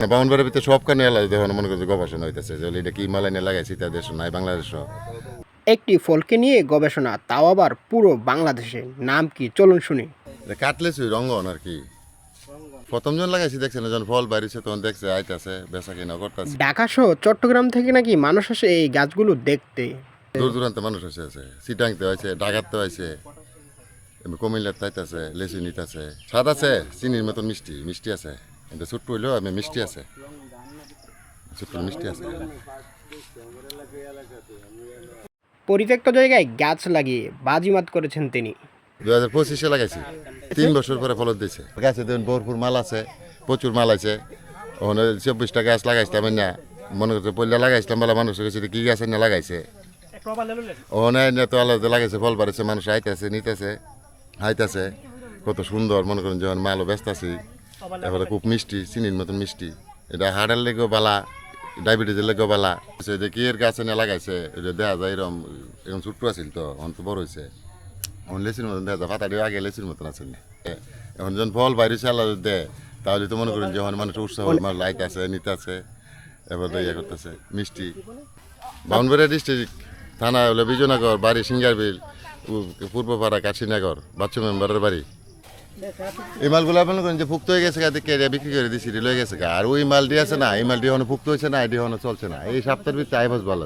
বাউন্ডারির ভিতরে সব কানে আলাদা দেখুন মনে করছে গবেষণা হইতেছে যে এটা কি মালাইনে লাগাইছে তার দেশ নাই বাংলাদেশ। একটি ফলকে নিয়ে গবেষণা, তাও আবার পুরো বাংলাদেশে। নাম কি চলুন শুনি। কাটলে সুই রঙ্গন আর কি প্রথম জন লাগাইছি দেখছে না যখন ফল বাড়িছে তখন দেখছে আইতাছে বেচা কিনা করতেছে। ঢাকা সহ চট্টগ্রাম থেকে নাকি মানুষ আসে এই গাছগুলো দেখতে। দূর দূরান্ত মানুষ আছে সিটাংতে হয়েছে ঢাকাতে হয়েছে কুমিল্লাতে আইতাছে লেচু নিতেছে স্বাদ আছে চিনির মতন মিষ্টি মিষ্টি আছে এটা ছোট্ট হইলেও আমি মিষ্টি আছে ছোট্ট মিষ্টি আছে। পরিত্যক্ত জায়গায় গাছ লাগিয়ে বাজিমাত করেছেন তিনি। 2025-এ লাগাইছি 3 বছর পরে ফলন দিয়েছে গাছে দেখুন ভরপুর মাল আছে প্রচুর মাল আছে ওখানে 24টা গাছ লাগাইছিলাম না মনে করছে পল্লা লাগাইছিলাম বলে মানুষ কাছে কি গাছ না লাগাইছে ওখানে তো আলাদা লাগাইছে ফল বাড়িছে মানুষ আইতেছে নিতেছে হাইতেছে কত সুন্দর মনে করেন যখন মালও ব্যস্ত আছি এবারে খুব মিষ্টি চিনির মতন মিষ্টি এটা হাড়ের লেগেও বালা ডায়াবেটিসের লেগেও বালা যে কি এর গাছে না লাগাইছে এটা দেখা যায় এরকম এরকম ছোট্ট আছিল তো এখন তো বড় হয়েছে এখন লেচুর মতন দেখা যায় পাতা দিয়ে আগে লেচুর মতন আছে এখন যখন ফল বাইরেছে আলাদা দেয় তাহলে তো মনে করেন যখন মানুষ উৎসাহ মানুষ লাইতেছে নিতেছে এবার ইয়ে করতেছে মিষ্টি। বাউনবাড়িয়া ডিস্ট্রিক্ট থানা হলো বিজয়নগর বাড়ি সিঙ্গারবিল পূর্বপাড়া কাশিনগর বাচ্চু মেম্বারের বাড়ি। এই মালগুলো মনে করেন যে ফুক্ত হয়ে গেছে বিক্রি করে দিচ্ছি লয়ে গেছে আর ওই মালটি আছে না এই মালটি এখনো ফুক্ত হয়েছে না এটি এখনো চলছে না এই সপ্তাহের ভিতরে আইবাস ভালো